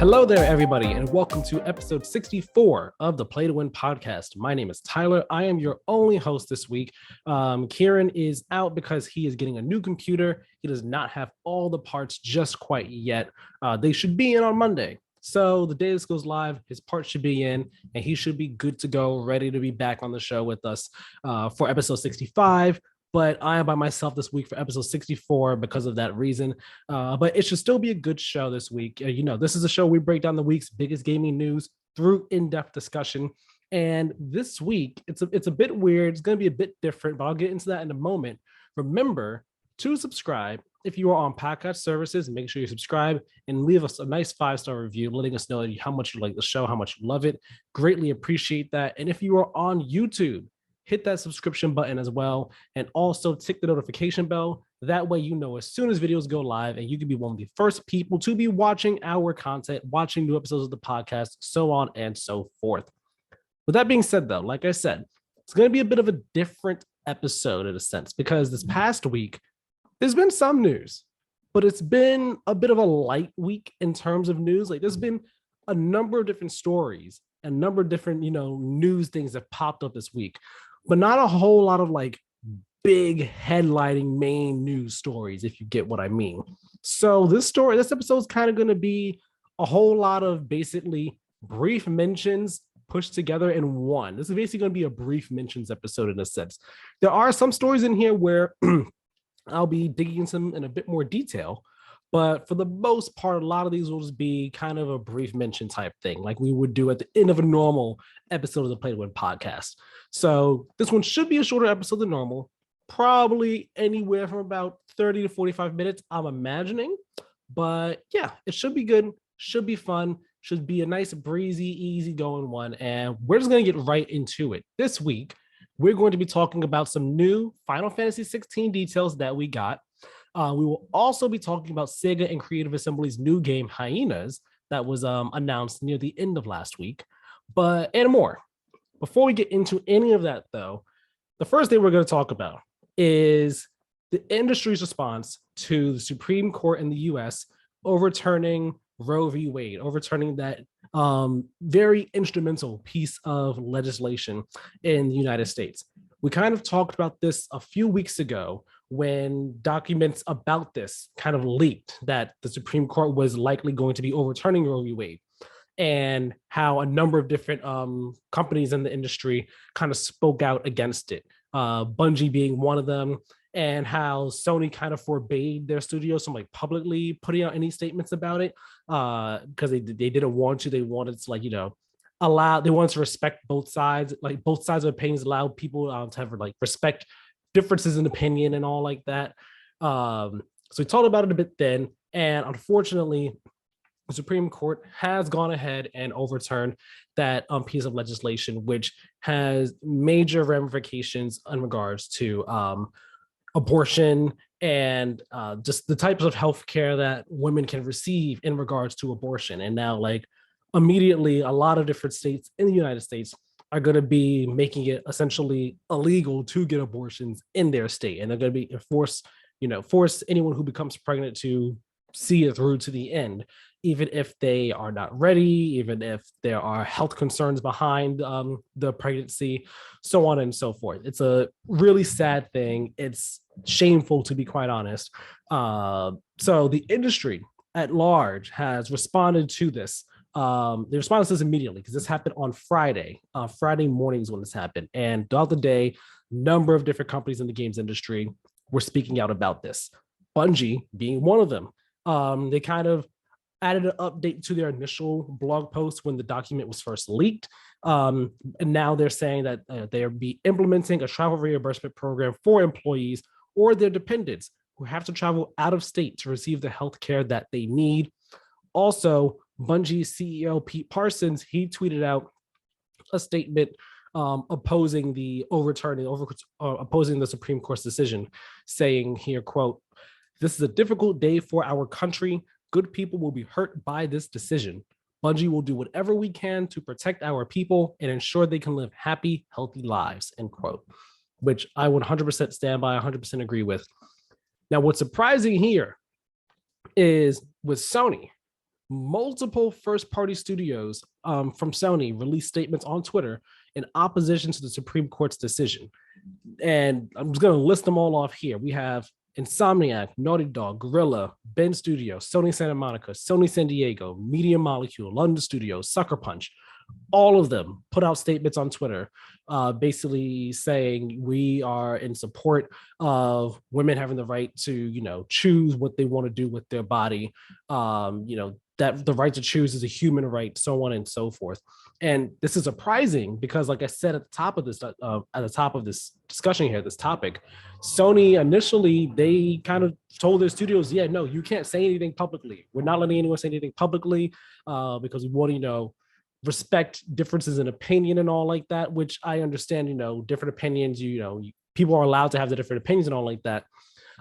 Hello there, everybody, and welcome to episode 64 of the Play to Win podcast. My name is Tyler. I am your only host this week. Keiran is out because he is getting a new computer. He does not have all the parts just quite yet. They should be in on Monday. So the day this goes live, his parts should be in, and he should be good to go, ready to be back on the show with us for episode 65. But I am by myself this week for episode 64 because of that reason. But it should still be a good show this week. This is a show we break down the week's biggest gaming news through in-depth discussion. And this week, it's a bit weird. It's going to be a bit different, but I'll get into that in a moment. Remember to subscribe. If you are on podcast services, make sure you subscribe and leave us a nice 5-star review, letting us know how much you like the show, how much you love it. Greatly appreciate that. And if you are on YouTube, hit that subscription button as well, and also tick the notification bell. That way, you know as soon as videos go live, and you can be one of the first people to be watching our content, watching new episodes of the podcast, so on and so forth. With that being said, though, like I said, it's going to be a bit of a different episode in a sense, because this past week, there's been some news, but it's been a bit of a light week in terms of news. Like, there's been a number of different stories, a number of different, news things that popped up this week, but not a whole lot of like big headlining main news stories, if you get what I mean. So this episode is kind of going to be a whole lot of basically brief mentions pushed together in one. This is basically going to be a brief mentions episode in a sense. There are some stories in here where I'll be digging into them in a bit more detail, but for the most part, a lot of these will just be kind of a brief mention type thing, like we would do at the end of a normal episode of the Play to Win podcast. So this one should be a shorter episode than normal, probably anywhere from about 30 to 45 minutes, I'm imagining. But yeah, it should be good, should be fun, should be a nice, breezy, easy going one. And we're just going to get right into it. This week, we're going to be talking about some new Final Fantasy XVI details that we got. We will also be talking about Sega and Creative Assembly's new game, Hyenas, that was announced near the end of last week, and more. Before we get into any of that, though, the first thing we're going to talk about is the industry's response to the Supreme Court in the U.S. overturning Roe v. Wade, overturning that very instrumental piece of legislation in the United States. We kind of talked about this a few weeks ago when documents about this kind of leaked that the Supreme Court was likely going to be overturning Roe v. Wade, and how a number of different companies in the industry kind of spoke out against it. Bungie being one of them, and how Sony kind of forbade their studios from like publicly putting out any statements about it because they didn't want to. They wanted to they wanted to respect both sides, like both sides of opinions, allow people to have like respect differences in opinion and all like that. So we talked about it a bit then, and unfortunately, the Supreme Court has gone ahead and overturned that piece of legislation, which has major ramifications in regards to abortion and just the types of healthcare that women can receive in regards to abortion. And now, like, immediately, a lot of different states in the United States are going to be making it essentially illegal to get abortions in their state, and they're going to be force anyone who becomes pregnant to see it through to the end, even if they are not ready, even if there are health concerns behind the pregnancy, so on and so forth. It's a really sad thing. It's shameful, to be quite honest. So the industry at large has responded to this. They responded to this immediately because this happened on Friday. Friday mornings when this happened. And throughout the day, a number of different companies in the games industry were speaking out about this. Bungie being one of them. They kind of added an update to their initial blog post when the document was first leaked. And now they're saying that they'll be implementing a travel reimbursement program for employees or their dependents who have to travel out of state to receive the health care that they need. Also, Bungie CEO Pete Parsons, he tweeted out a statement opposing the Supreme Court's decision, saying here, quote, "This is a difficult day for our country. Good people will be hurt by this decision. Bungie will do whatever we can to protect our people and ensure they can live happy, healthy lives," end quote, which I would 100% stand by, 100% agree with. Now, what's surprising here is with Sony, multiple first-party studios from Sony released statements on Twitter in opposition to the Supreme Court's decision. And I'm just going to list them all off here. We have Insomniac, Naughty Dog, Guerrilla, Ben Studio, Sony Santa Monica, Sony San Diego, Media Molecule, London Studios, Sucker Punch. All of them put out statements on Twitter, basically saying we are in support of women having the right to, choose what they want to do with their body. That the right to choose is a human right, so on and so forth. And this is surprising because, like I said at the top of this discussion here, this topic, Sony initially, they kind of told their studios, yeah, no, you can't say anything publicly. We're not letting anyone say anything publicly because we want to, respect differences in opinion and all like that, which I understand, different opinions, people are allowed to have the different opinions and all like that.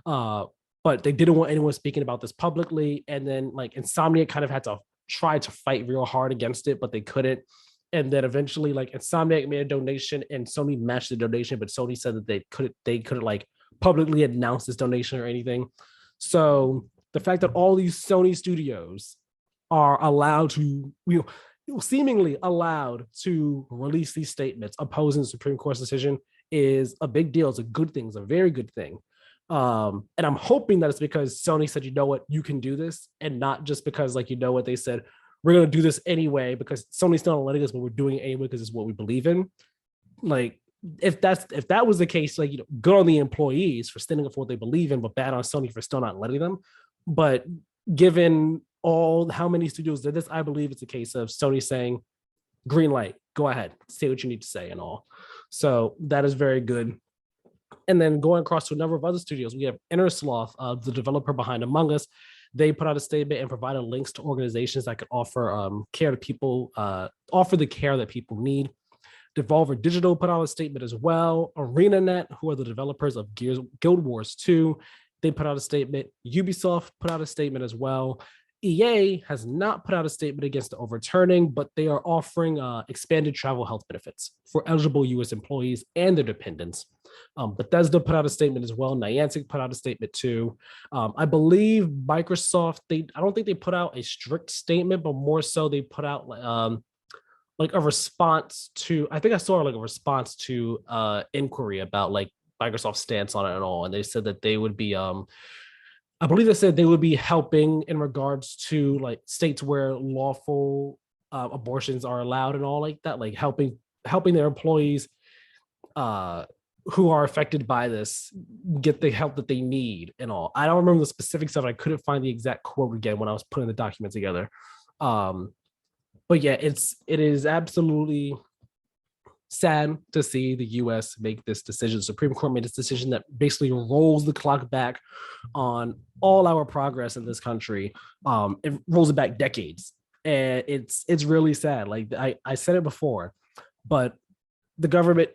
But they didn't want anyone speaking about this publicly. And then like Insomniac kind of had to try to fight real hard against it, but they couldn't. And then eventually like Insomniac made a donation and Sony matched the donation, but Sony said that they couldn't like publicly announce this donation or anything. So the fact that all these Sony studios are allowed to, seemingly allowed to release these statements opposing the Supreme Court's decision is a big deal. It's a good thing. It's a very good thing. And I'm hoping that it's because Sony said, you know what, you can do this, and not just because like, what they said, we're going to do this anyway because Sony's still not letting us, but we're doing it anyway because it's what we believe in. Like, if that was the case, like, good on the employees for standing up for what they believe in, but bad on Sony for still not letting them. But given how many studios did this, I believe it's a case of Sony saying, green light, go ahead, say what you need to say and all. So that is very good. And then going across to a number of other studios, we have Innersloth, the developer behind Among Us. They put out a statement and provided links to organizations that could offer care to people, offer the care that people need. Devolver Digital put out a statement as well. ArenaNet, who are the developers of Guild Wars 2, they put out a statement. Ubisoft put out a statement as well. EA has not put out a statement against the overturning, but they are offering expanded travel health benefits for eligible U.S. employees and their dependents. Bethesda put out a statement as well. Niantic put out a statement too. I believe Microsoft, I don't think they put out a strict statement, but more so they put out like a response to, I think I saw like a response to inquiry about like Microsoft's stance on it and all. And they said that they would be I believe they said they would be helping in regards to like states where lawful abortions are allowed and all like that, like helping their employees who are affected by this get the help that they need and all. I don't remember the specifics of it. I couldn't find the exact quote again when I was putting the document together. But yeah, it is absolutely sad to see the U.S. make this decision. The Supreme Court made this decision that basically rolls the clock back on all our progress in this country. It rolls it back decades, and it's really sad. Like I said it before, but the government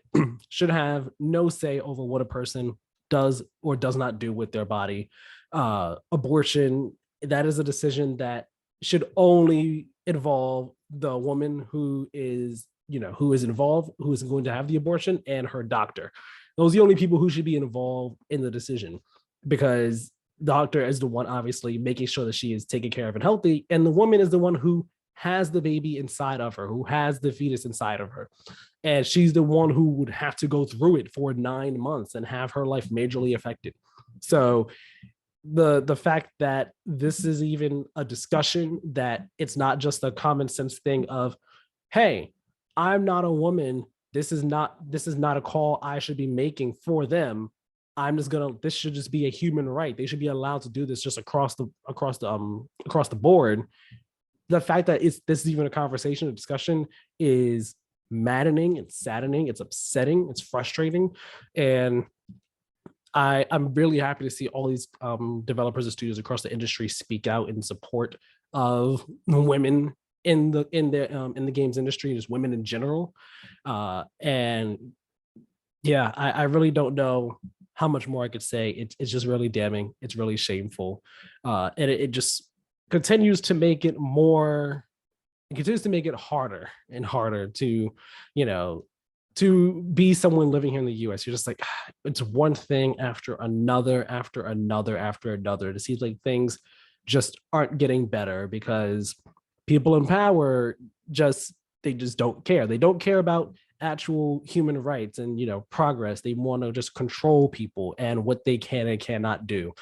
should have no say over what a person does or does not do with their body. Abortion, that is a decision that should only involve the woman who is involved, who is going to have the abortion, and her doctor. Those are the only people who should be involved in the decision, because the doctor is the one obviously making sure that she is taken care of and healthy, and the woman is the one who has the baby inside of her, who has the fetus inside of her. And she's the one who would have to go through it for 9 months and have her life majorly affected. So the fact that this is even a discussion, that it's not just a common sense thing of, hey, I'm not a woman, this is not a call I should be making for them. This should just be a human right. They should be allowed to do this just across the board. The fact that this is even a conversation, a discussion, is maddening, it's saddening, it's upsetting, it's frustrating. And I'm really happy to see all these developers and studios across the industry speak out in support of women in the games industry, just women in general. And yeah, I really don't know how much more I could say. It's just really damning. It's really shameful. And it just continues to make it more, it continues to make it harder and harder to, to be someone living here in the US. You're just like, it's one thing after another. It seems like things just aren't getting better because people in power they just don't care. They don't care about actual human rights and progress. They want to just control people and what they can and cannot do.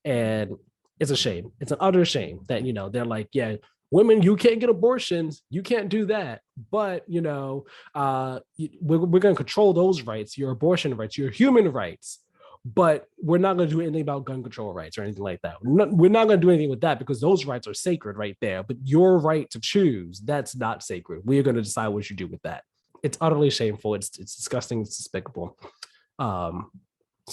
And it's a shame. It's an utter shame that they're like, yeah, women, you can't get abortions, you can't do that, but we're going to control those rights, your abortion rights, your human rights, but we're not going to do anything about gun control rights or anything like that. We're not going to do anything with that because those rights are sacred right there. But your right to choose, that's not sacred. We are going to decide what you do with that. It's utterly shameful. It's disgusting. It's despicable. So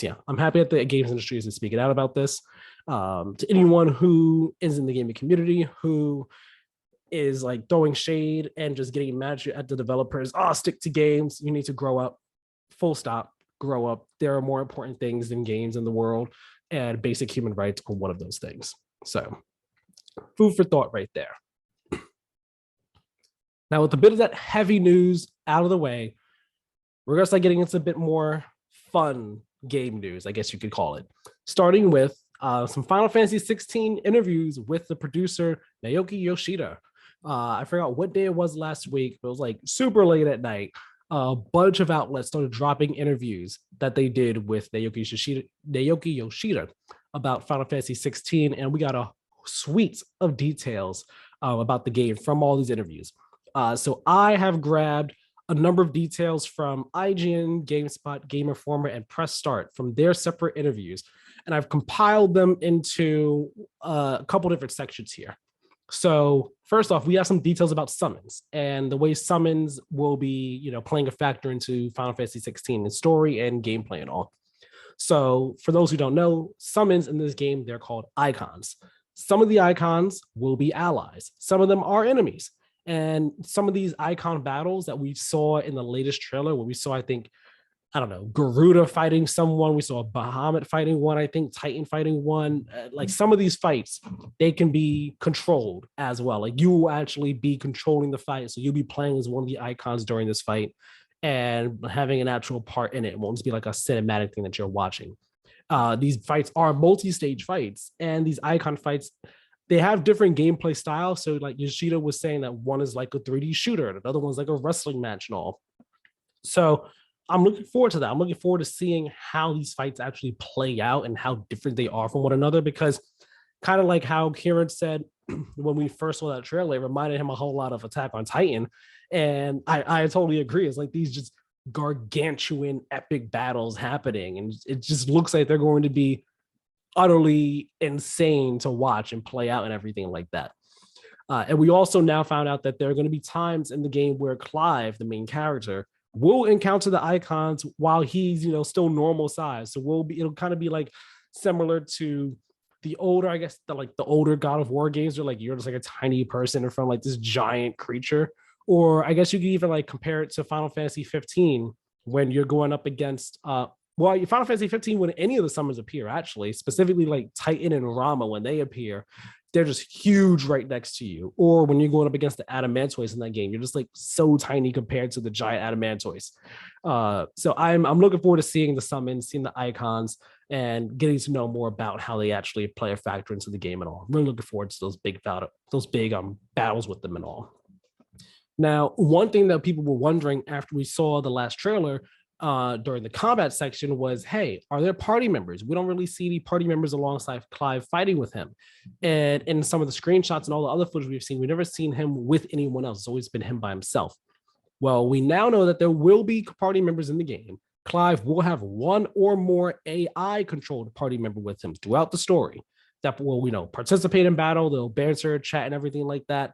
yeah, I'm happy that the games industry is speaking out about this. To anyone who is in the gaming community who is like throwing shade and just getting mad at the developers, stick to games. You need to grow up. Full stop. Grow up. There are more important things than games in the world, and basic human rights are one of those things. So, food for thought right there. Now, with a bit of that heavy news out of the way, we're going to start getting into a bit more fun game news, I guess you could call it. Starting with some Final Fantasy XVI interviews with the producer, Naoki Yoshida. I forgot what day it was last week, but it was like super late at night. A bunch of outlets started dropping interviews that they did with Naoki Yoshida about Final Fantasy 16, and we got a suite of details about the game from all these interviews. So I have grabbed a number of details from IGN, GameSpot, Game Informer, and Press Start from their separate interviews, and I've compiled them into a couple different sections here. So first off, we have some details about summons and the way summons will be, playing a factor into Final Fantasy 16 in story and gameplay and all. So for those who don't know, summons in this game, they're called icons. Some of the icons will be allies. Some of them are enemies. And some of these icon battles that we saw in the latest trailer, where we saw, I think, Garuda fighting someone. We saw Bahamut fighting one, I think Titan fighting one. Like some of these fights, they can be controlled as well. Like you will actually be controlling the fight. So you'll be playing as one of the icons during this fight and having an actual part in it. It won't just be like a cinematic thing that you're watching. These fights are multi-stage fights, and these icon fights, they have different gameplay styles. So like Yoshida was saying that one is like a 3D shooter and another one's like a wrestling match and all. So I'm looking forward to that. I'm looking forward to seeing how these fights actually play out and how different they are from one another, because kind of like how Keiran said when we first saw that trailer, it reminded him a whole lot of Attack on Titan. And I totally agree. It's like these just gargantuan epic battles happening. And it just looks like they're going to be utterly insane to watch and play out and everything like that. And we also now found out that there are going to be times in the game where Clive, the main character, will encounter the icons while he's still normal size. So it'll kind of be like similar to the older, I guess, the older God of War games, where like you're just like a tiny person in front of like this giant creature. Or I guess you could even like compare it to Final Fantasy 15 when you're going up against Final Fantasy 15, when any of the summons appear, actually, specifically like Titan and Rama, when they appear, they're just huge right next to you. Or when you're going up against the Adamantoise in that game, you're just like so tiny compared to the giant Adamantoise. So I'm looking forward to seeing the summons, seeing the icons, and getting to know more about how they actually play a factor into the game and all. I'm really looking forward to those big battles with them and all. Now, one thing that people were wondering after we saw the last trailer during the combat section was, hey, are there party members? We don't really see any party members alongside Clive fighting with him. And in some of the screenshots and all the other footage we've seen, we've never seen him with anyone else. It's always been him by himself. Well, we now know that there will be party members in the game. Clive will have one or more AI-controlled party member with him throughout the story that will, participate in battle. They'll banter, chat, and everything like that.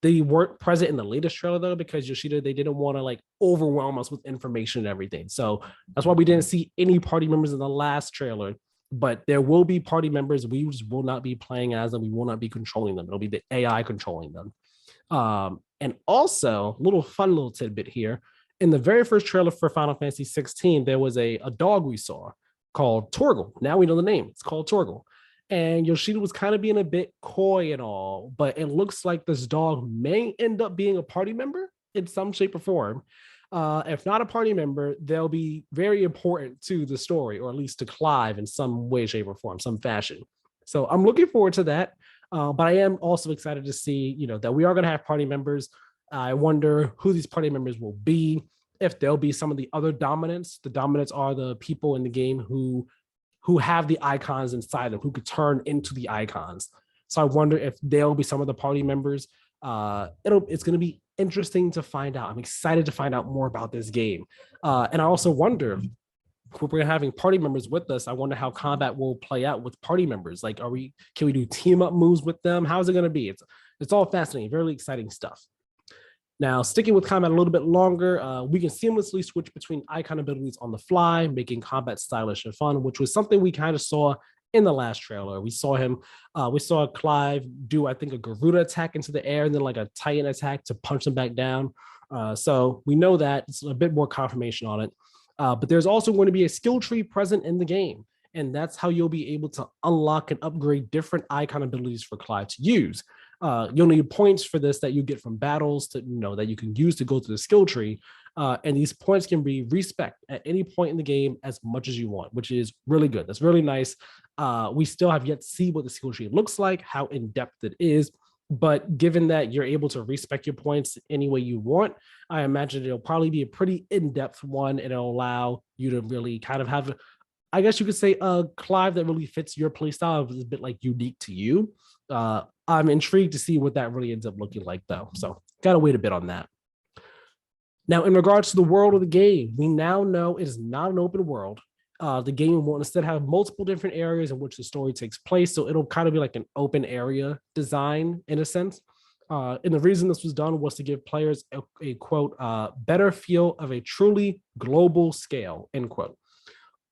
They weren't present in the latest trailer, though, because Yoshida, they didn't want to like overwhelm us with information and everything. So that's why we didn't see any party members in the last trailer. But there will be party members. We just will not be playing as them. We will not be controlling them. It'll be the AI controlling them. And also, little tidbit here. In the very first trailer for Final Fantasy 16, there was a dog we saw called Torgal. Now we know the name. It's called Torgal. And Yoshida was kind of being a bit coy and all, but it looks like this dog may end up being a party member in some shape or form. If not a party member, they'll be very important to the story, or at least to Clive in some way, shape, or form, some fashion. So I'm looking forward to that. But I am also excited to see, that we are going to have party members. I wonder who these party members will be, if there'll be some of the other dominants. The dominants are the people in the game who have the icons inside them, who could turn into the icons. So I wonder if they'll be some of the party members. It's going to be interesting to find out. I'm excited to find out more about this game. And I also wonder, if we're having party members with us, I wonder how combat will play out with party members. Like, can we do team up moves with them? How's it going to be? It's all fascinating, very exciting stuff. Now, sticking with combat a little bit longer, we can seamlessly switch between icon abilities on the fly, making combat stylish and fun, which was something we kind of saw in the last trailer. We saw Clive do, I think, a Garuda attack into the air and then like a Titan attack to punch him back down. So we know that. It's a bit more confirmation on it. But there's also going to be a skill tree present in the game. And that's how you'll be able to unlock and upgrade different icon abilities for Clive to use. You'll need points for this that you get from battles that you can use to go through the skill tree. And these points can be respec at any point in the game as much as you want, which is really good. That's really nice. We still have yet to see what the skill tree looks like, how in-depth it is. But given that you're able to respec your points any way you want, I imagine it'll probably be a pretty in-depth one, and it'll allow you to really kind of have, I guess you could say, a Clive that really fits your playstyle, is a bit like unique to you. I'm intrigued to see what that really ends up looking like, though. So gotta wait a bit on that. Now, in regards to the world of the game, we now know it is not an open world. The game will instead have multiple different areas in which the story takes place. So it'll kind of be like an open area design in a sense. And the reason this was done was to give players a quote, better feel of a truly global scale, end quote.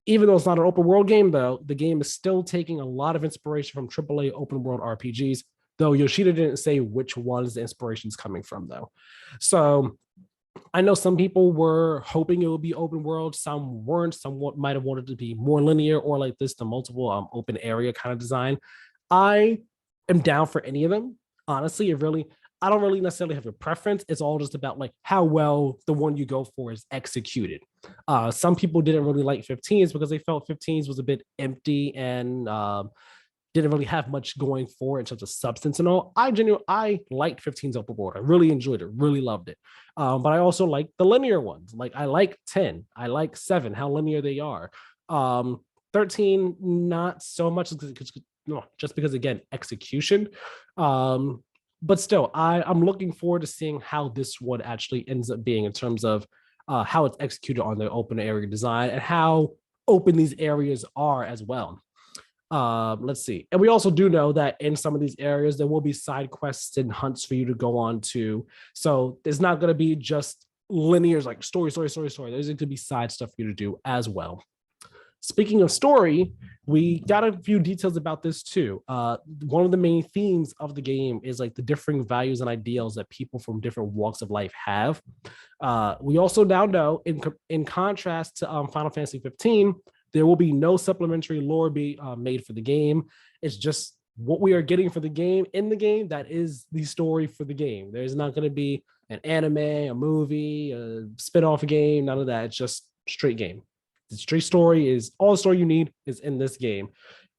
Even though it's not an open world game, though, the game is still taking a lot of inspiration from AAA open world RPGs, though Yoshida didn't say which ones the inspiration is coming from, though. So I know some people were hoping it would be open world. Some weren't. Some might have wanted to be more linear or like this, the multiple open area kind of design. I am down for any of them. Honestly, I don't really necessarily have a preference. It's all just about like how well the one you go for is executed. Some people didn't really like 15s because they felt 15s was a bit empty and didn't really have much going for it in terms of substance and all. I liked 15's open world. I really enjoyed it, really loved it. But I also like the linear ones. Like I like 10, I like 7, how linear they are. 13, not so much, just because again, execution. But still, I'm looking forward to seeing how this one actually ends up being in terms of how it's executed on the open area design and how open these areas are as well. Let's see. And we also do know that in some of these areas, there will be side quests and hunts for you to go on to. So it's not going to be just linear, like story. There's going to be side stuff for you to do as well. Speaking of story, we got a few details about this too. One of the main themes of the game is like the differing values and ideals that people from different walks of life have. We also now know, in contrast to Final Fantasy XV, there will be no supplementary lore be made for the game. It's just what we are getting for the game in the game. That is the story for the game. There's not going to be an anime, a movie, a spin-off game, none of that. It's just straight game. The straight story is all the story you need is in this game.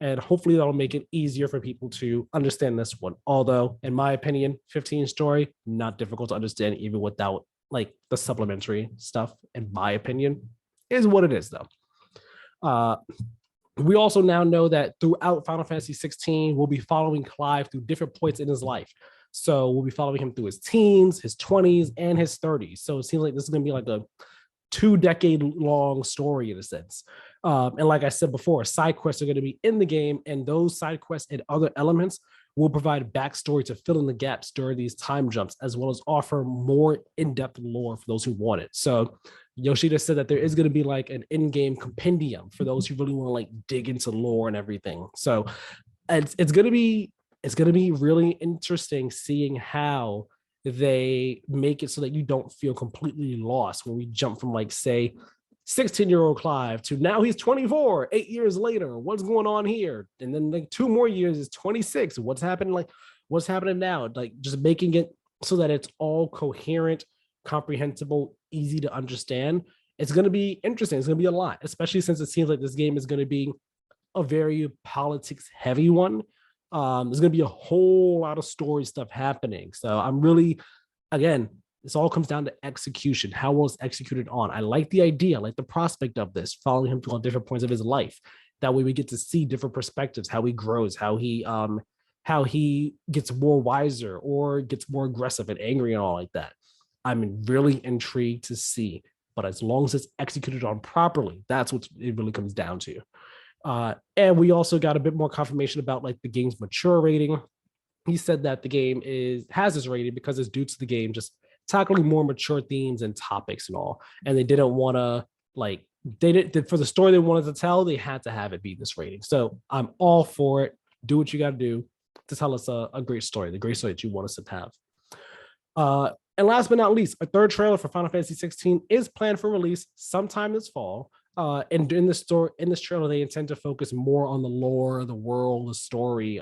And hopefully that'll make it easier for people to understand this one. Although, in my opinion, 15 story, not difficult to understand even without like the supplementary stuff, in my opinion, is what it is though. We also now know that throughout Final Fantasy XVI, we'll be following Clive through different points in his life. So we'll be following him through his teens, his 20s, and his 30s. So it seems like this is going to be like a 2-decade-long story in a sense. And like I said before, side quests are going to be in the game, and those side quests and other elements will provide backstory to fill in the gaps during these time jumps, as well as offer more in-depth lore for those who want it. So Yoshida said that there is going to be like an in-game compendium for those who really want to like dig into lore and everything. So it's going to be really interesting seeing how they make it so that you don't feel completely lost when we jump from like, say, 16-year-old Clive to now he's 24, 8 years later. What's going on here? And then like 2 more years is 26. What's happening now? Like just making it so that it's all coherent, comprehensible, easy to understand. It's going to be interesting. It's going to be a lot, especially since it seems like this game is going to be a very politics heavy one. There's going to be a whole lot of story stuff happening. So I'm really, again, this all comes down to execution. How well it's executed on. I like the idea, I like the prospect of this, following him through all different points of his life. That way we get to see different perspectives, how he grows, how he gets more wiser or gets more aggressive and angry and all like that. I'm really intrigued to see. But as long as it's executed on properly, that's what it really comes down to. And we also got a bit more confirmation about like the game's mature rating. He said that the game has this rating because it's due to the game just tackling more mature themes and topics and all. And they didn't want to like they did for the story they wanted to tell, they had to have it be this rating. So I'm all for it. Do what you got to do to tell us a great story, the great story that you want us to have. And last but not least, a third trailer for Final Fantasy XVI is planned for release sometime this fall. And in this trailer, they intend to focus more on the lore, the world, the story,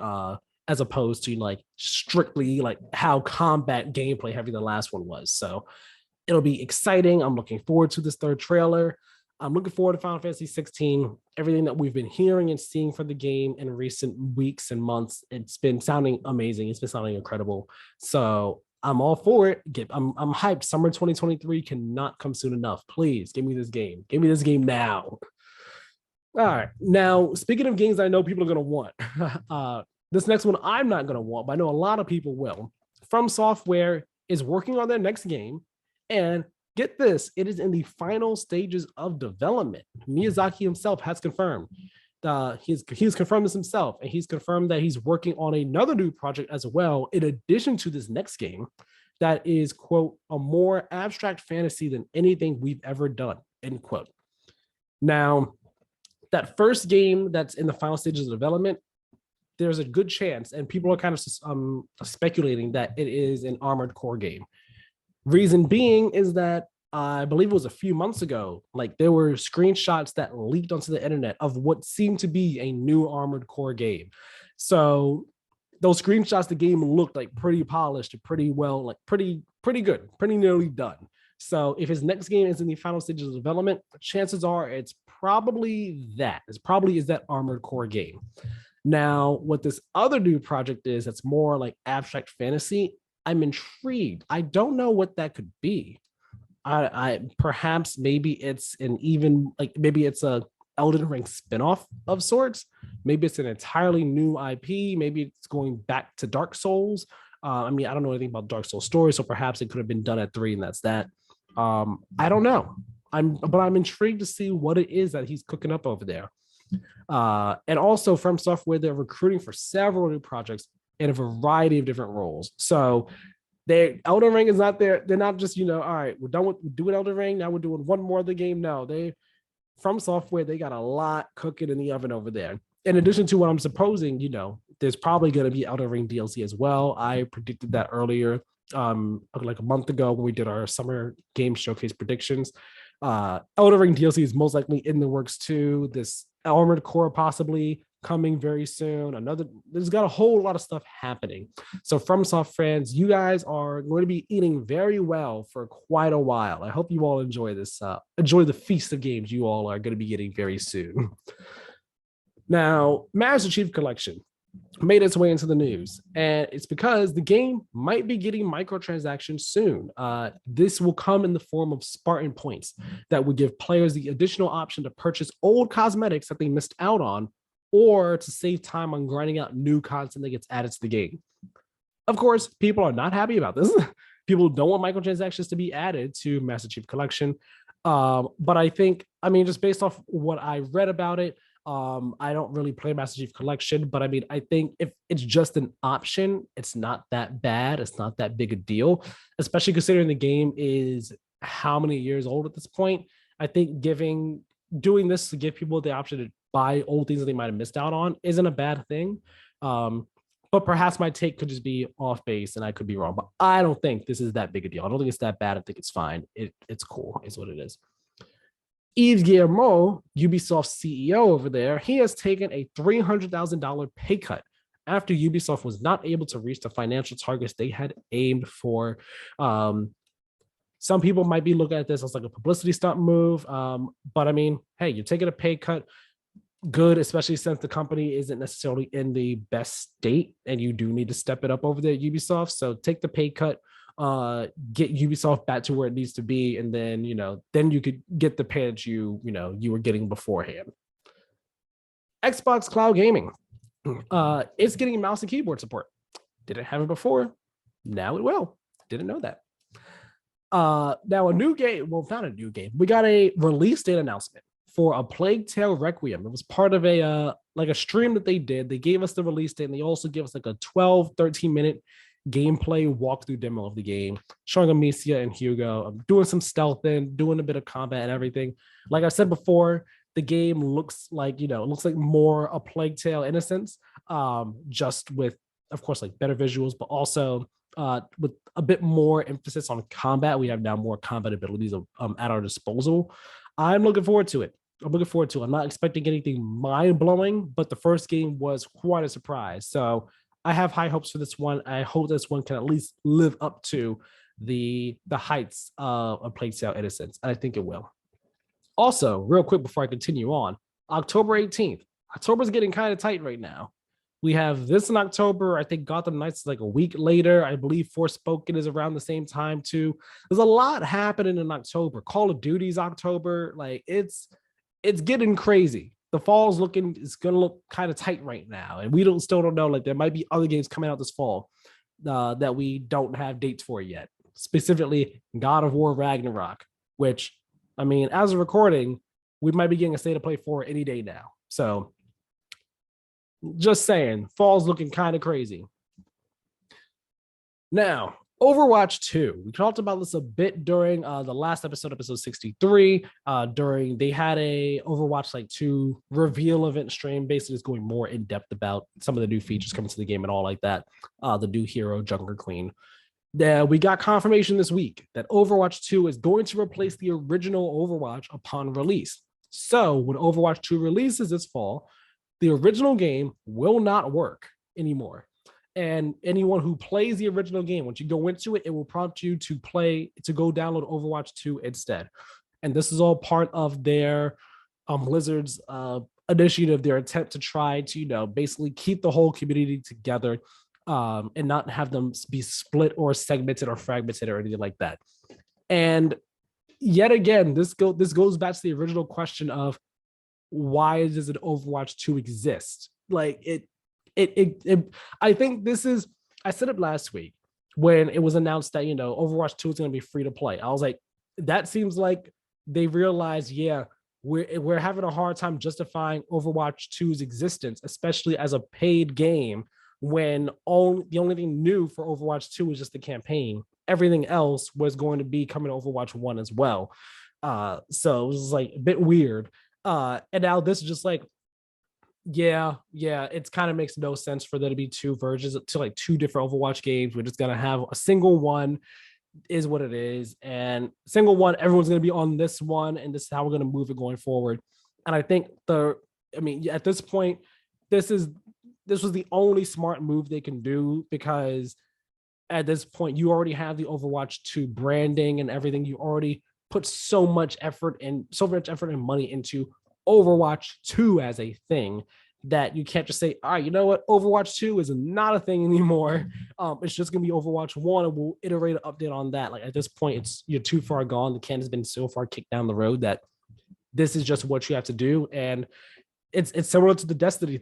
as opposed to like strictly like how combat gameplay heavy the last one was. So it'll be exciting. I'm looking forward to this third trailer. I'm looking forward to Final Fantasy 16. Everything that we've been hearing and seeing for the game in recent weeks and months, it's been sounding amazing. It's been sounding incredible. So I'm all for it. I'm hyped. Summer 2023 cannot come soon enough. Please give me this game. Give me this game now. All right. Now, speaking of games I know people are going to want, this next one I'm not going to want, but I know a lot of people will. From Software is working on their next game, and get this, it is in the final stages of development. Miyazaki himself has confirmed. He's confirmed this himself, and he's confirmed that he's working on another new project as well, in addition to this next game, that is, quote, a more abstract fantasy than anything we've ever done, end quote. Now, that first game that's in the final stages of development, there's a good chance, and people are kind of speculating that it is an Armored Core game. Reason being is that I believe it was a few months ago, like there were screenshots that leaked onto the internet of what seemed to be a new Armored Core game. So those screenshots, the game looked like pretty polished, pretty well, like pretty good, pretty nearly done. So if his next game is in the final stages of development, chances are it's probably that. It's probably is that Armored Core game. Now, what this other new project is, that's more like abstract fantasy, I'm intrigued. I don't know what that could be. I perhaps maybe it's maybe it's a Elden Ring spinoff of sorts. Maybe it's an entirely new IP. Maybe it's going back to Dark Souls. I mean, I don't know anything about Dark Souls story, so perhaps it could have been done at 3, and that's that. I don't know. But I'm intrigued to see what it is that he's cooking up over there. And also From Software, they're recruiting for several new projects in a variety of different roles. So Elden Ring is not there. They're not just, all right, we're doing Elden Ring. Now we're doing one more of the game. No, From Software, they got a lot cooking in the oven over there. In addition to what I'm supposing, there's probably going to be Elden Ring DLC as well. I predicted that earlier, like a month ago when we did our summer game showcase predictions. Elden Ring DLC is most likely in the works too. This Armored Core possibly coming very soon. There's got a whole lot of stuff happening. So FromSoft fans, you guys are going to be eating very well for quite a while. I hope you all enjoy this, enjoy the feast of games you all are going to be getting very soon. Now, Master Chief Collection made its way into the news, and it's because the game might be getting microtransactions soon. This will come in the form of Spartan points that would give players the additional option to purchase old cosmetics that they missed out on, or to save time on grinding out new content that gets added to the game. Of course, people are not happy about this. People don't want microtransactions to be added to Master Chief Collection. But I think, just based off what I read about it, I don't really play Master Chief Collection, but I think if it's just an option, it's not that bad. It's not that big a deal, especially considering the game is how many years old at this point. I think doing this to give people the option to buy old things that they might have missed out on isn't a bad thing. But perhaps my take could just be off base and I could be wrong, but I don't think this is that big a deal. I don't think it's that bad. I think it's fine. It's cool. It's what it is. Yves Guillemot, Ubisoft's CEO over there, he has taken a $300,000 pay cut after Ubisoft was not able to reach the financial targets they had aimed for. Some people might be looking at this as like a publicity stunt move, but hey, you're taking a pay cut. good, especially since the company isn't necessarily in the best state and you do need to step it up over there at Ubisoft. So take the pay cut, get Ubisoft back to where it needs to be, and then then you could get the pay that you were getting beforehand. Xbox Cloud Gaming, it's getting mouse and keyboard support. Didn't have it before, now it will. Didn't know that. Now a new game, well, not a new game. We got a release date announcement for A Plague Tale Requiem. It was part of a stream that they did. They gave us the release date, and they also gave us like a 12-13 minute gameplay walkthrough demo of the game, showing Amicia and Hugo doing some stealthing, doing a bit of combat and everything. Like I said before, the game looks like more A Plague Tale in a sense, just with, of course, like better visuals, but also with a bit more emphasis on combat. We have now more combat abilities at our disposal. I'm looking forward to it. I'm not expecting anything mind-blowing, but the first game was quite a surprise. So I have high hopes for this one. I hope this one can at least live up to the heights of A Plague Tale Innocence. And I think it will. Also, real quick before I continue on, October 18th. October's getting kind of tight right now. We have this in October. I think Gotham Knights is like a week later. I believe Forspoken is around the same time too. There's a lot happening in October. Call of Duty's October. Like it's getting crazy. The fall's it's gonna look kind of tight right now, and we still don't know. Like there might be other games coming out this fall that we don't have dates for yet. Specifically, God of War Ragnarok, which I mean, as a recording, we might be getting a State of Play 4 any day now. So just saying, fall's looking kind of crazy. Now, Overwatch 2. We talked about this a bit during the last episode 63. They had a Overwatch 2 reveal event stream, basically just going more in depth about some of the new features coming to the game and all like that. The new hero, Jungler Queen. We got confirmation this week that Overwatch 2 is going to replace the original Overwatch upon release. So when Overwatch 2 releases this fall, the original game will not work anymore. And anyone who plays the original game, once you go into it, it will prompt you to go download Overwatch 2 instead. And this is all part of their Blizzard's initiative, their attempt to try to, basically keep the whole community together and not have them be split or segmented or fragmented or anything like that. And yet again, this goes back to the original question of why does an Overwatch 2 exist? Like I think I said it last week when it was announced that, Overwatch 2 is going to be free to play. I was like, that seems like they realized, yeah, we're having a hard time justifying Overwatch 2's existence, especially as a paid game, when the only thing new for Overwatch 2 was just the campaign. Everything else was going to be coming to Overwatch 1 as well. So it was like a bit weird. And now this is just like, yeah, it kind of makes no sense for there to be two versions to two different Overwatch games. We're just gonna have a single one, is what it is, and single one, everyone's gonna be on this one, and this is how we're gonna move it going forward. And I think at this point, this was the only smart move they can do, because at this point you already have the Overwatch 2 branding and everything. You already put so much effort and money into Overwatch 2 as a thing that you can't just say, all right, you know what, Overwatch 2 is not a thing anymore. It's just gonna be Overwatch 1, and we'll iterate an update on that. Like at this point, you're too far gone. The can has been so far kicked down the road that this is just what you have to do. And it's similar to the Destiny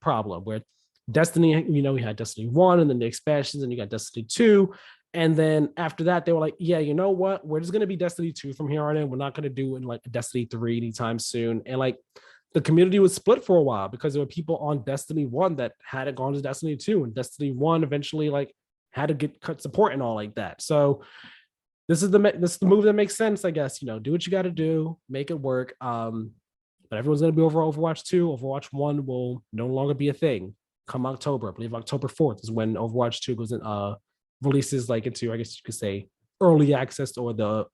problem, where Destiny, we had Destiny 1 and then the expansions, and you got Destiny 2. And then after that, they were like, yeah, you know what? We're just going to be Destiny 2 from here on in. We're not going to do a Destiny 3 anytime soon. And the community was split for a while because there were people on Destiny 1 that hadn't gone to Destiny 2. And Destiny 1 eventually had to get cut support and all like that. So this is the move that makes sense, I guess. Do what you got to do, make it work. But everyone's going to be over Overwatch 2. Overwatch 1 will no longer be a thing come October. I believe October 4th is when Overwatch 2 goes in, releases into, I guess you could say, early access or the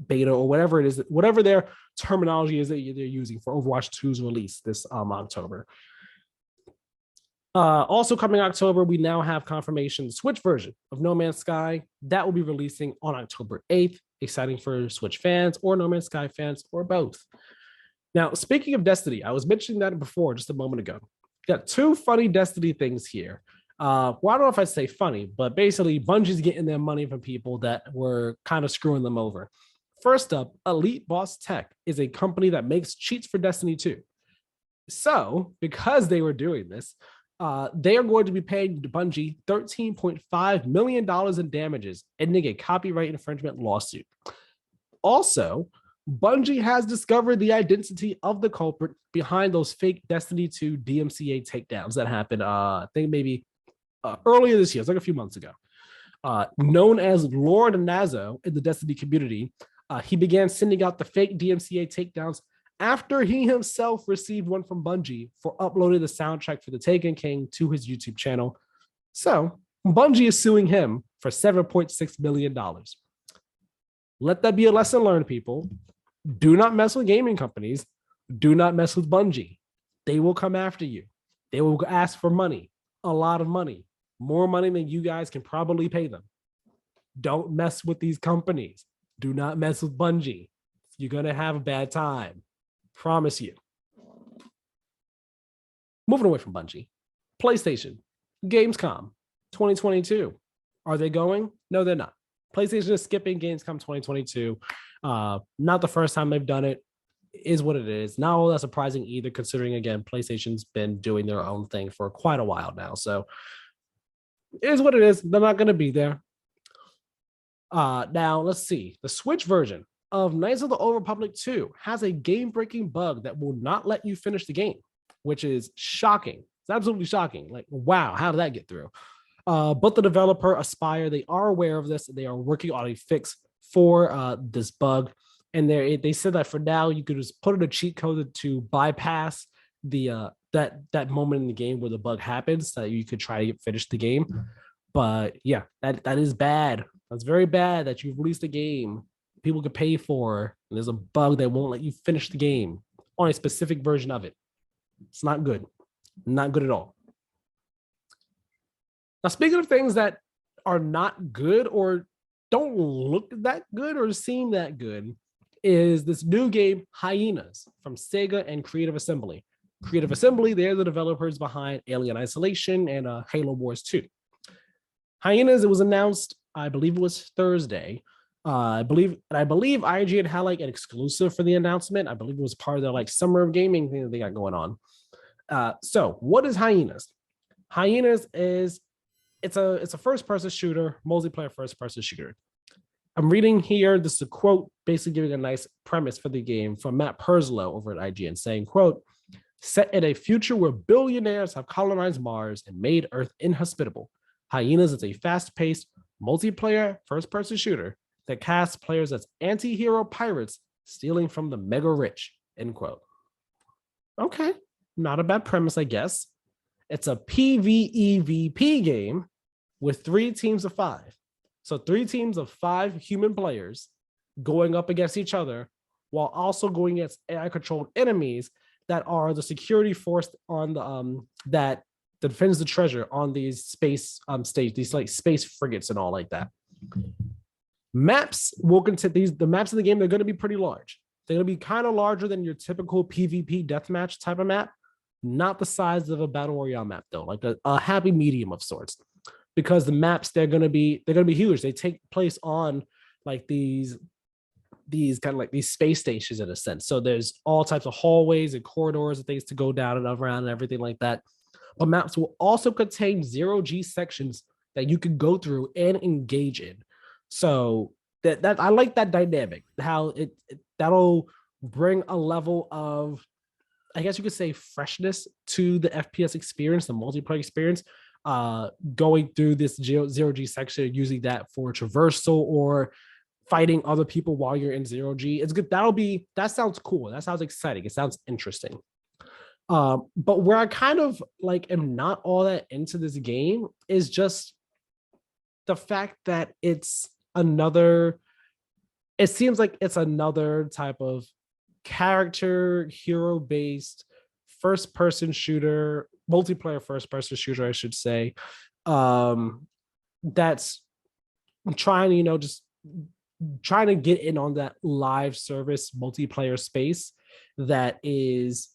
beta or whatever it is, whatever their terminology is that they're using for Overwatch 2's release this October. Also coming October, we now have confirmation the Switch version of No Man's Sky that will be releasing on October 8th. Exciting for Switch fans or No Man's Sky fans or both. Now, speaking of Destiny, I was mentioning that before just a moment ago. Got two funny Destiny things here. Well, I don't know if I say funny, but basically, Bungie's getting their money from people that were kind of screwing them over. First up, Elite Boss Tech is a company that makes cheats for Destiny 2. So, because they were doing this, they are going to be paying Bungie $13.5 million in damages, ending a copyright infringement lawsuit. Also, Bungie has discovered the identity of the culprit behind those fake Destiny 2 DMCA takedowns that happened, I think maybe earlier this year. It's like a few months ago. Known as Lord Nazo in the Destiny community, he began sending out the fake DMCA takedowns after he himself received one from Bungie for uploading the soundtrack for the Taken King to his YouTube channel. So Bungie is suing him for $7.6 million. Let that be a lesson learned, people. Do not mess with gaming companies. Do not mess with Bungie. They will come after you. They will ask for money, a lot of money, more money than you guys can probably pay them. Don't mess with these companies. Do not mess with Bungie. You're going to have a bad time. Promise you. Moving away from Bungie, PlayStation, Gamescom 2022. Are they going? No, they're not. PlayStation is skipping Gamescom 2022. Not the first time they've done it. Is what it is. Not all that surprising either, considering, again, PlayStation's been doing their own thing for quite a while now. So it is what it is. They're not going to be there. Now, let's see. The Switch version of Knights of the Old Republic 2 has a game-breaking bug that will not let you finish the game, which is shocking. It's absolutely shocking. Like, wow, how did that get through? But the developer, Aspire, they are aware of this. They are working on a fix for this bug. And they said that for now, you could just put in a cheat code to bypass the that moment in the game where the bug happens, so that you could try to finish the game. But yeah, that is bad. That's very bad that you've released a game people could pay for, and there's a bug that won't let you finish the game on a specific version of it. It's not good. Not good at all. Now, speaking of things that are not good or don't look that good or seem that good, is this new game, Hyenas, from Sega and Creative Assembly. Creative Assembly, they're the developers behind Alien Isolation and Halo Wars 2. Hyenas, it was announced, I believe it was Thursday. I believe IGN had like an exclusive for the announcement. I believe it was part of their like summer of gaming thing that they got going on. So what is Hyenas? Hyenas is it's a first-person shooter, multiplayer first-person shooter. I'm reading here, this is a quote, basically giving a nice premise for the game from Matt Perslow over at IGN, saying, quote, set in a future where billionaires have colonized Mars and made Earth inhospitable, Hyenas is a fast-paced, multiplayer first-person shooter that casts players as anti-hero pirates stealing from the mega rich, end quote. Okay, not a bad premise, I guess. It's a PvEVP game with 3 teams of 5. So 3 teams of 5 human players going up against each other while also going against AI-controlled enemies that are the security force on the that defends the treasure on these space stage, these like space frigates and all like that. Maps will contain the maps of the game, they're going to be pretty large. They're going to be kind of larger than your typical PvP deathmatch type of map. Not the size of a battle royale map though, like a happy medium of sorts. Because the maps they're gonna be huge. They take place on like these kind of like these space stations in a sense. So there's all types of hallways and corridors and things to go down and around and everything like that. But maps will also contain 0G sections that you can go through and engage in. So that I like that dynamic. How that'll bring a level of, I guess you could say, freshness to the FPS experience, the multiplayer experience. Going through this 0G section, using that for traversal or fighting other people while you're in 0G. It's good. That sounds cool. That sounds exciting. It sounds interesting. But where I kind of like am not all that into this game is just the fact that it seems like it's another type of character hero-based first-person shooter, multiplayer first-person shooter, I should say, that's trying, just trying to get in on that live service multiplayer space. that is,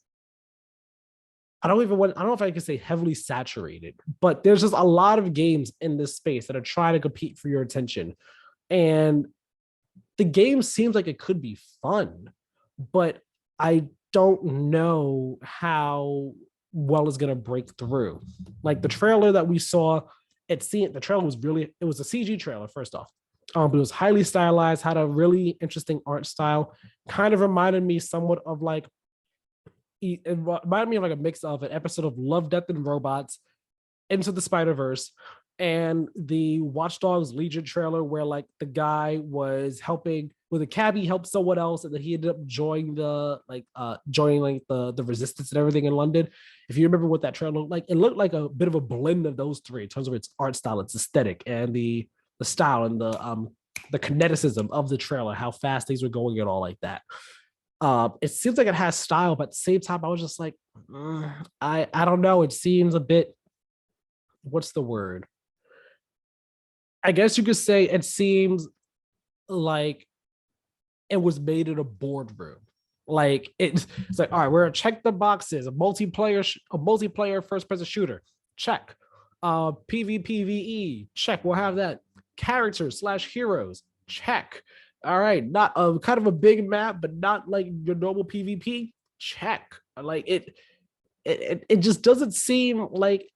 I don't know if I can say heavily saturated, but there's just a lot of games in this space that are trying to compete for your attention. And the game seems like it could be fun, but I don't know how well it's gonna break through. Like the trailer that we saw, the trailer was it was a CG trailer, first off. But it was highly stylized, had a really interesting art style, kind of reminded me somewhat of like it reminded me of like a mix of an episode of Love, Death, and Robots, Into the Spider-Verse, and the Watch Dogs Legion trailer where like the guy was helping with a cabbie, helped someone else, and then he ended up joining the resistance and everything in London. If you remember what that trailer looked like, it looked like a bit of a blend of those three in terms of its art style, its aesthetic, and the style and the kineticism of the trailer, how fast things were going and all like that. It seems like it has style, but at the same time, I was just like, I don't know. It seems a bit, what's the word? I guess you could say it seems like it was made in a boardroom. Like it's like, all right, we're gonna check the boxes. A multiplayer first-person shooter, check. PvPvE, check. We'll have that. Characters / heroes, check. All right, not kind of a big map, but not like your normal PvP, check. Like it just doesn't seem like,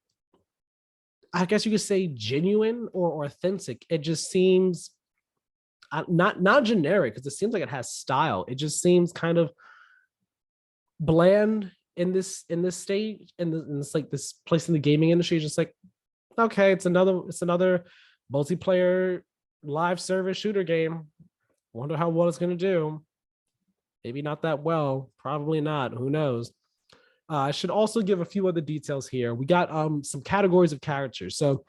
I guess you could say, genuine or authentic. It just seems not generic, because it seems like it has style. It just seems kind of bland in this stage, in this like this place in the gaming industry. It's just like, okay, it's another multiplayer live service shooter game. Wonder how well it's gonna do. Maybe not that well. Probably not. Who knows? I should also give a few other details here. We got some categories of characters. So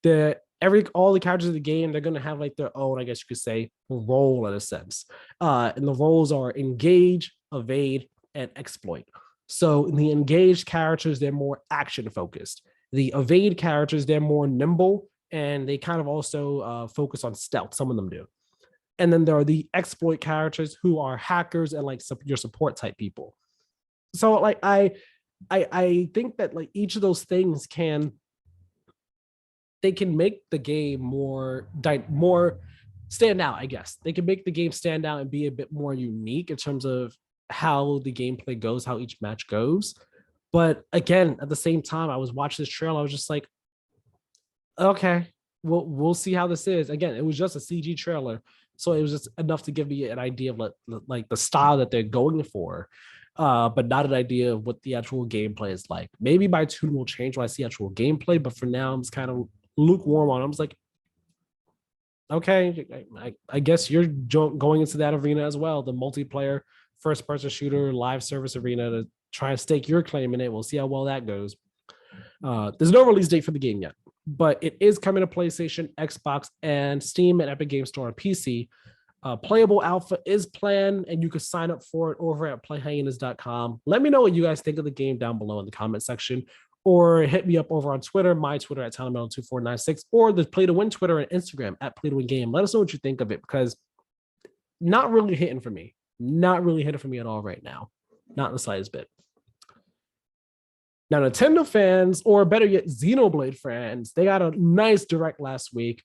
all the characters of the game, they're gonna have like their own, I guess you could say, role in a sense. And the roles are engage, evade, and exploit. So the engaged characters, they're more action focused. The evade characters, they're more nimble, and they kind of also focus on stealth. Some of them do. And then there are the exploit characters, who are hackers and like your support type people. So like I think that like each of those things can make the game more stand out. I guess they can make the game stand out and be a bit more unique in terms of how the gameplay goes, how each match goes. But again, at the same time, I was watching this trailer, I was just like, okay, we'll see how this is. Again, it was just a CG trailer, so it was just enough to give me an idea of like the style that they're going for, but not an idea of what the actual gameplay is like. Maybe my tune will change when I see actual gameplay, but for now, I'm just kind of lukewarm on it. I'm just like, okay, I guess you're going into that arena as well, the multiplayer first-person shooter live service arena, to try and stake your claim in it. We'll see how well that goes. There's no release date for the game yet, but it is coming to PlayStation, Xbox, and Steam and Epic Games Store on PC. Playable alpha is planned, and you can sign up for it over at playhyenas.com. Let me know what you guys think of the game down below in the comment section, or hit me up over on Twitter, my Twitter at TylerMetal2496, or the Play to Win Twitter and Instagram at Play to Win Game. Let us know what you think of it, because not really hitting for me. Not really hitting for me at all right now. Not in the slightest bit. Now, Nintendo fans, or better yet, Xenoblade fans, they got a nice direct last week.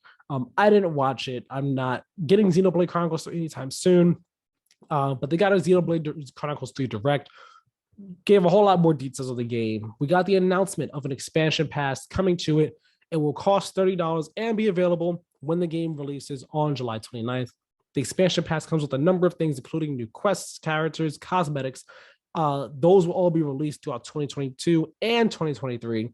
I didn't watch it. I'm not getting Xenoblade Chronicles anytime soon, but they got a Xenoblade Chronicles 3 direct. Gave a whole lot more details of the game. We got the announcement of an expansion pass coming to it. It will cost $30 and be available when the game releases on July 29th. The expansion pass comes with a number of things, including new quests, characters, cosmetics. Those will all be released throughout 2022 and 2023.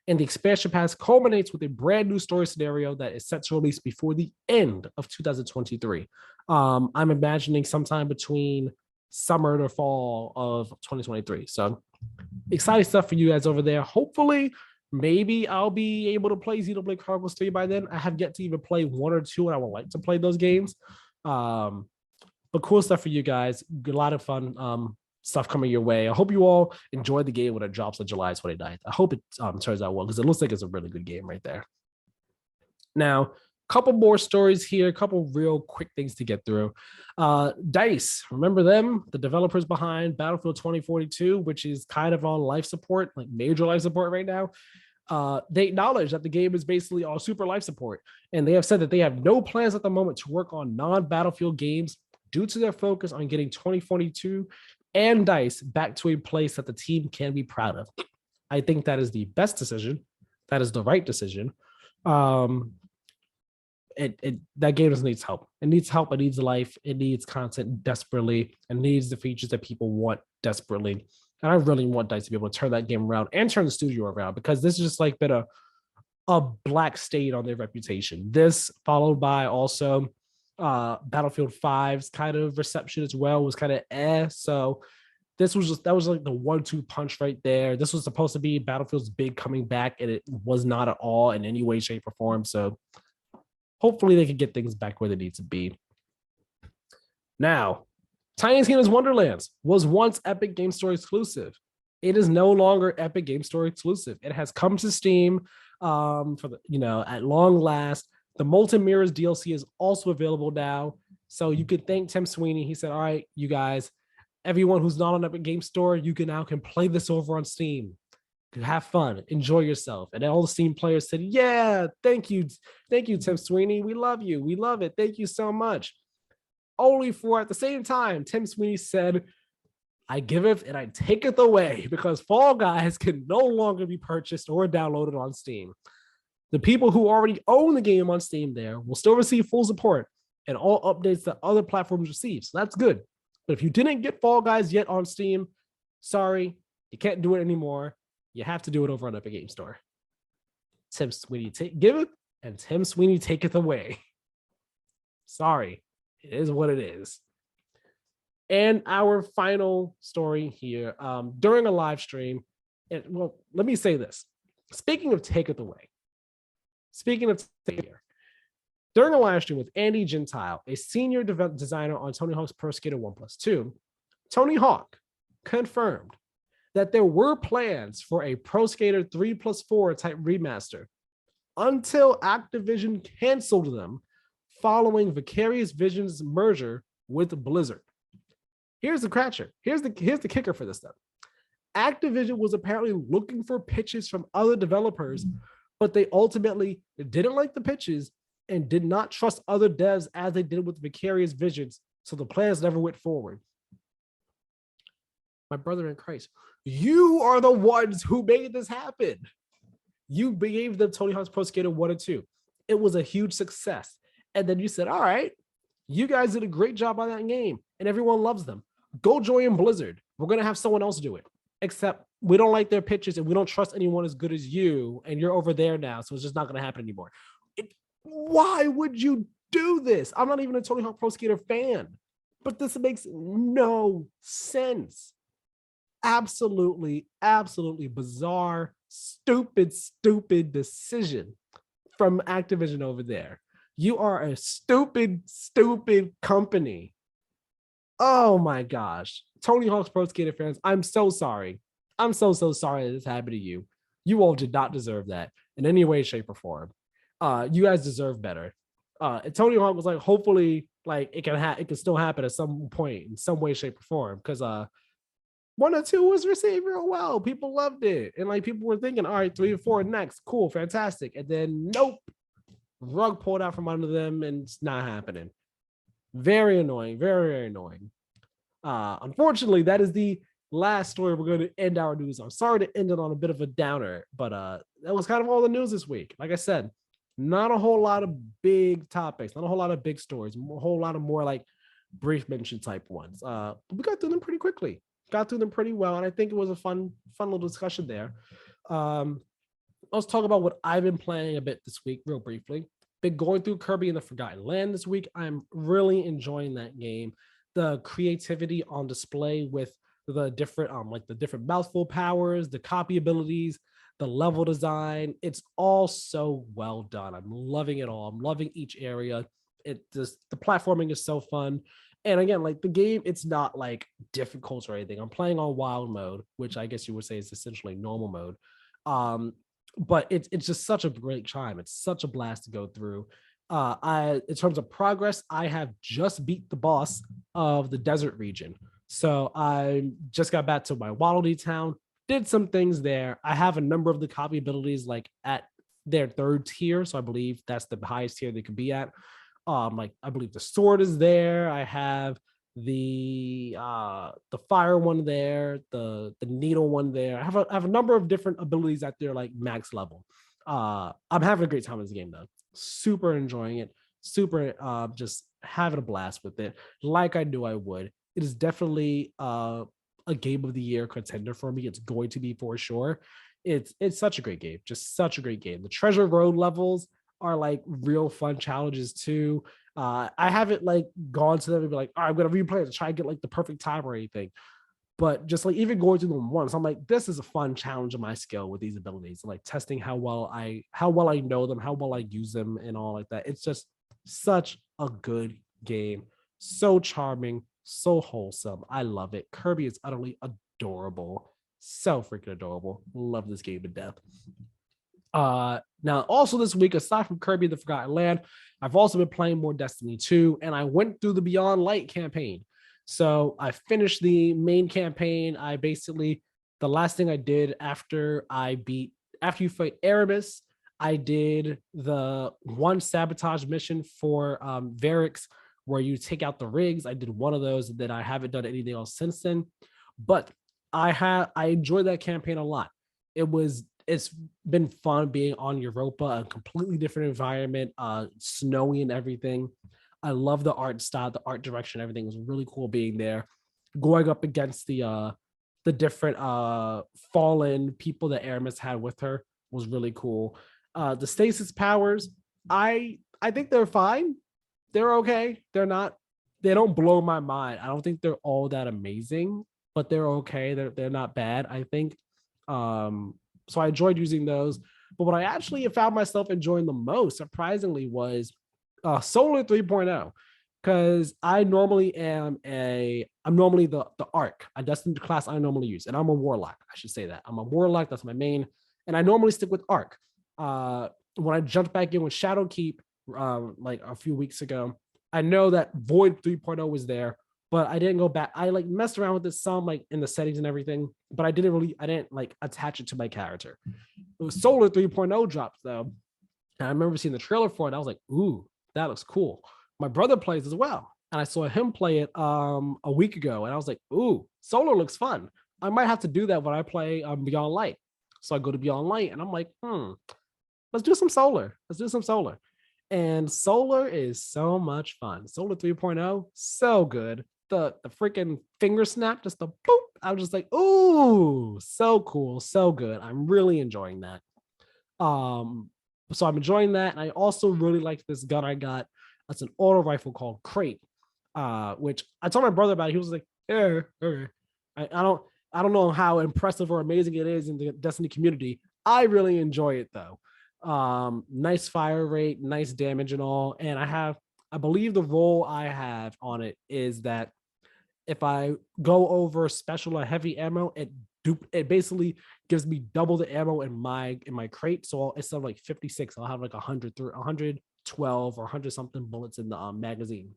And the expansion pass culminates with a brand new story scenario that is set to release before the end of 2023. I'm imagining sometime between summer to fall of 2023. So exciting stuff for you guys over there. Hopefully, maybe I'll be able to play Xenoblade Chronicles 3 by then. I have yet to even play 1 or 2, and I would like to play those games. But cool stuff for you guys. A lot of fun stuff coming your way. I hope you all enjoy the game when it drops on July 29th. I hope it turns out well, because it looks like it's a really good game right there. Now, couple more stories here, a couple real quick things to get through. DICE, remember them? The developers behind Battlefield 2042, which is kind of on life support, like major life support right now. They acknowledge that the game is basically on super life support, and they have said that they have no plans at the moment to work on non-Battlefield games due to their focus on getting 2042 and DICE back to a place that the team can be proud of. I think that is the best decision. That is the right decision. That game just needs help. It needs help. It needs life. It needs content desperately. It needs the features that people want desperately. And I really want DICE to be able to turn that game around and turn the studio around, because this is just like been a black stain on their reputation. This followed by also Battlefield 5's kind of reception as well was kind of So that was like the 1-2 punch right there. This was supposed to be Battlefield's big coming back, and it was not at all in any way, shape, or form. So hopefully they can get things back where they need to be. Now, Tiny Tina's Wonderlands was once Epic Game Store exclusive. It is no longer Epic Game Store exclusive. It has come to Steam at long last. The Molten Mirrors DLC is also available now. So you could thank Tim Sweeney. He said, all right, you guys, everyone who's not on Epic Game Store, you can play this over on Steam. Have fun, enjoy yourself. And all the Steam players said, yeah, thank you, Tim Sweeney. We love you. We love it. Thank you so much. Only for at the same time, Tim Sweeney said, I giveth and I taketh away, because Fall Guys can no longer be purchased or downloaded on Steam. The people who already own the game on Steam there will still receive full support and all updates that other platforms receive. So that's good. But if you didn't get Fall Guys yet on Steam, sorry, you can't do it anymore. You have to do it over on Epic Game Store. Tim Sweeney giveth and Tim Sweeney taketh away. Sorry, it is what it is. And our final story here, during a live stream, let me say this. Speaking of taketh away, during a live stream with Andy Gentile, a senior designer on Tony Hawk's Pro Skater 1+2, Tony Hawk confirmed that there were plans for a Pro Skater 3+4 type remaster until Activision canceled them following Vicarious Visions' merger with Blizzard. Here's the catcher. Here's the kicker for this stuff. Activision was apparently looking for pitches from other developers, but they ultimately didn't like the pitches and did not trust other devs as they did with Vicarious Visions, so the plans never went forward. My brother in Christ, you are the ones who made this happen. You gave them Tony Hawk's Pro Skater 1 and 2. It was a huge success. And then you said, all right, you guys did a great job on that game and everyone loves them. Go join Blizzard. We're going to have someone else do it. Except we don't like their pitches and we don't trust anyone as good as you. And you're over there now. So it's just not going to happen anymore. Why would you do this? I'm not even a Tony Hawk Pro Skater fan, but this makes no sense. Absolutely bizarre, stupid decision from Activision over there. You are a stupid company. Oh my gosh. Tony Hawk's Pro Skater fans, I'm so sorry. I'm so sorry that this happened to you. You all did not deserve that in any way, shape, or form. You guys deserve better. Tony Hawk was like, hopefully, like it can still happen at some point in some way, shape, or form. Because 1 and 2 was received real well. People loved it. And like people were thinking, all right, 3 and 4 next. Cool, fantastic. And then nope. Rug pulled out from under them and it's not happening. Very annoying, very annoying. Unfortunately, that is the last story we're going to end our news on. Sorry to end it on a bit of a downer, but that was kind of all the news this week. Like I said, not a whole lot of big topics, not a whole lot of big stories, a whole lot of more like brief mention type ones. But we got through them pretty quickly, got through them pretty well, and I think it was a fun little discussion there. Let's talk about what I've been playing a bit this week, real briefly. Been going through Kirby and the Forgotten Land this week. I'm really enjoying that game. The creativity on display with the different the different mouthful powers, the copy abilities, the level design. It's all so well done. I'm loving it all. I'm loving each area. The platforming is so fun. And again, like the game, it's not like difficult or anything. I'm playing on wild mode, which I guess you would say is essentially normal mode. But it's just such a great time. It's such a blast to go through. In terms of progress, I have just beat the boss of the desert region. So I just got back to my Waddle town, did some things there. I have a number of the copy abilities like at their third tier. So I believe that's the highest tier they could be at. Like I believe the sword is there. I have the fire one there, the needle one there. I have a number of different abilities at their like max level. I'm having a great time in this game though. Super enjoying it. Super just having a blast with it, like I knew I would. It is definitely a game of the year contender for me. It's going to be for sure. It's such a great game, just such a great game. The treasure road levels are like real fun challenges too. I haven't like gone to them and be like, all right, I'm gonna replay it to try and get like the perfect time or anything. But just like even going through them once, I'm like, this is a fun challenge of my skill with these abilities, like testing how well I know them, how well I use them, and all like that. It's just such a good game, so charming, so wholesome. I love it. Kirby is utterly adorable, so freaking adorable. Love this game to death. Now also this week, aside from Kirby the Forgotten Land, I've also been playing more Destiny 2, and I went through the Beyond Light campaign. So I finished the main campaign. I basically, the last thing I did after you fight Aramis, I did the one sabotage mission for Varix, where you take out the rigs. I did one of those, and then I haven't done anything else since then. But I enjoyed that campaign a lot. It's been fun being on Europa, a completely different environment, snowy and everything. I love the art style, the art direction, everything was really cool being there. Going up against the different fallen people that Aramis had with her was really cool. The stasis powers, I think they're fine. They're okay. They don't blow my mind. I don't think they're all that amazing, but they're okay. They're not bad, I think. So I enjoyed using those. But what I actually found myself enjoying the most, surprisingly, was Solar 3.0, because I'm normally the arc, a destined class I normally use, and I'm a warlock. I should say that I'm a warlock. That's my main, and I normally stick with arc. When I jumped back in with Shadowkeep like a few weeks ago, I know that Void 3.0 was there, but I didn't go back. I like messed around with it some like in the settings and everything, but I didn't like attach it to my character. It was Solar 3.0 dropped though. And I remember seeing the trailer for it. I was like, ooh, that looks cool. My brother plays as well, and I saw him play it a week ago, and I was like, ooh, Solar looks fun. I might have to do that when I play Beyond Light. So I go to Beyond Light, and I'm like, let's do some Solar. Let's do some Solar. And Solar is so much fun. Solar 3.0, so good. The freaking finger snap, just the boop. I was just like, ooh, so cool, so good. I'm really enjoying that. So I'm enjoying that. And I also really like this gun I got. That's an auto rifle called Crate, which I told my brother about it. He was like, yeah, okay. I don't know how impressive or amazing it is in the Destiny community. I really enjoy it though. Nice fire rate, nice damage and all. And I believe the role I have on it is that if I go over special or heavy ammo, it basically gives me double the ammo in my crate. So instead of like 56, I'll have like 112 or 100 something bullets in the magazine.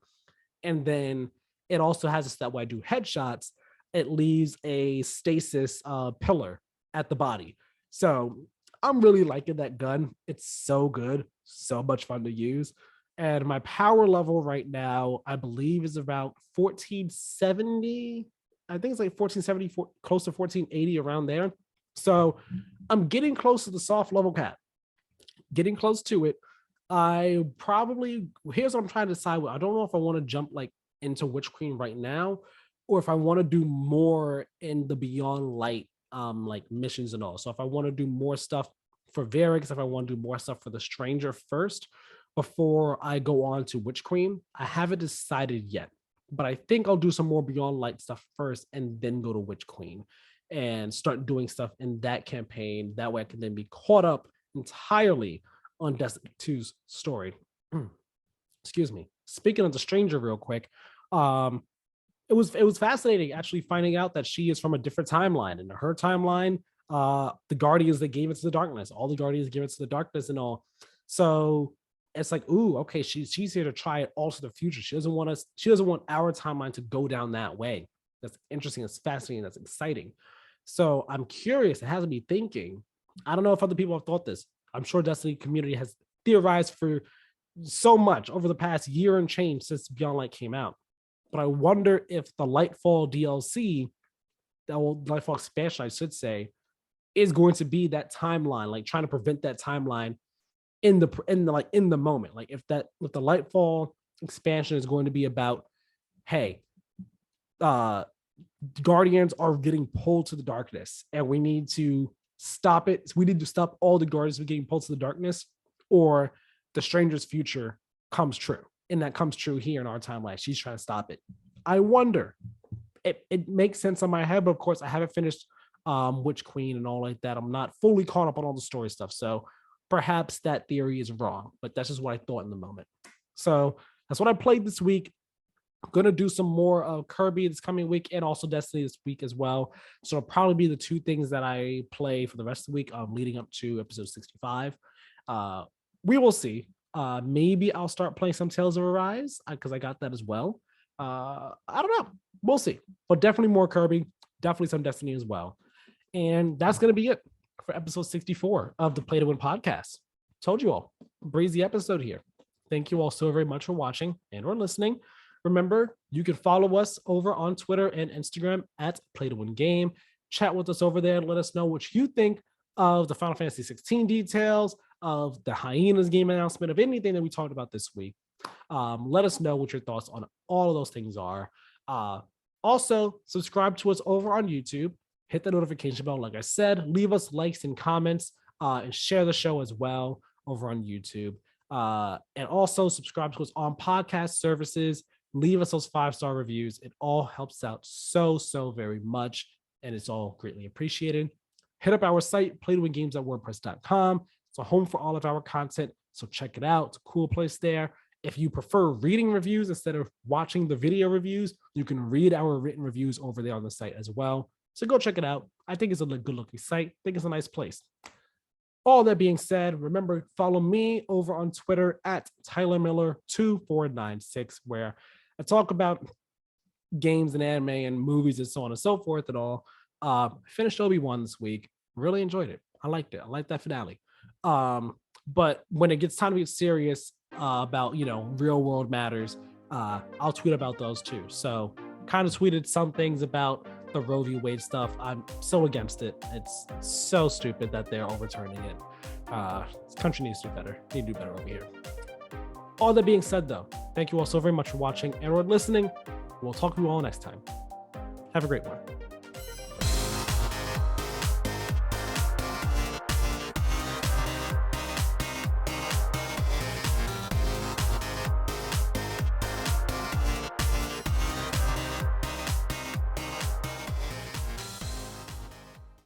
And then it also has a step where I do headshots. It leaves a stasis pillar at the body. So I'm really liking that gun. It's so good, so much fun to use. And my power level right now, I believe, is about 1470. I think it's like 1470, close to 1480, around there. So I'm getting close to the soft level cap. Getting close to it. Here's what I'm trying to decide with. I don't know if I want to jump like into Witch Queen right now, or if I want to do more in the Beyond Light like missions and all. So if I want to do more stuff for Varix, if I want to do more stuff for the Stranger first, before I go on to Witch Queen, I haven't decided yet, but I think I'll do some more Beyond Light stuff first and then go to Witch Queen and start doing stuff in that campaign. That way I can then be caught up entirely on Destiny 2's story. Excuse me. Speaking of the Stranger real quick, it was fascinating actually finding out that she is from a different timeline. And her timeline, the Guardians, they gave it to the darkness. All the Guardians give it to the darkness and all. So it's like, ooh, okay, she's here to try it also the future. She doesn't want our timeline to go down that way. That's interesting, that's fascinating, that's exciting. So I'm curious, it has me thinking. I don't know if other people have thought this. I'm sure Destiny community has theorized for so much over the past year and change since Beyond Light came out. But I wonder if the Lightfall DLC, that Lightfall expansion, I should say, is going to be that timeline, like trying to prevent that timeline in the moment. Like if the Lightfall expansion is going to be about, hey, Guardians are getting pulled to the darkness and we need to stop it. We need to stop all the Guardians from getting pulled to the darkness, or the Stranger's future comes true. And that comes true here in our timeline. She's trying to stop it. I wonder. It makes sense on my head, but of course I haven't finished Witch Queen and all like that. I'm not fully caught up on all the story stuff. So perhaps that theory is wrong, but that's just what I thought in the moment. So that's what I played this week. I'm going to do some more of Kirby this coming week and also Destiny this week as well. So it'll probably be the two things that I play for the rest of the week leading up to episode 65. We will see. Maybe I'll start playing some Tales of Arise because I got that as well. I don't know. We'll see. But definitely more Kirby. Definitely some Destiny as well. And that's going to be it for episode 64 of the Play to Win podcast. Told you all. Breezy episode here. Thank you all so very much for watching and or listening. Remember, you can follow us over on Twitter and Instagram at Play to Win Game. Chat with us over there and let us know what you think of the Final Fantasy XVI details, of the Hyenas game announcement, of anything that we talked about this week. Let us know what your thoughts on all of those things are. Also, subscribe to us over on YouTube. Hit the notification bell, like I said. Leave us likes and comments, and share the show as well over on YouTube. And also subscribe to us on podcast services. Leave us those 5-star reviews. It all helps out so very much, and it's all greatly appreciated. Hit up our site, playtowingames.wordpress.com. It's a home for all of our content, so check it out. It's a cool place there. If you prefer reading reviews instead of watching the video reviews, you can read our written reviews over there on the site as well. So go check it out. I think it's a good looking site. I think it's a nice place. All that being said, remember, follow me over on Twitter at TylerMiller2496, where I talk about games and anime and movies and so on and so forth and all. Finished Obi-Wan this week. Really enjoyed it. I liked it. I liked that finale. But when it gets time to get serious about, real world matters, I'll tweet about those too. So kind of tweeted some things about the Roe v. Wade stuff. I'm so against it. It's so stupid that they're overturning it. This country needs to do better. They need to do better over here. All that being said, though, thank you all so very much for watching and or listening. We'll talk to you all next time. Have a great one.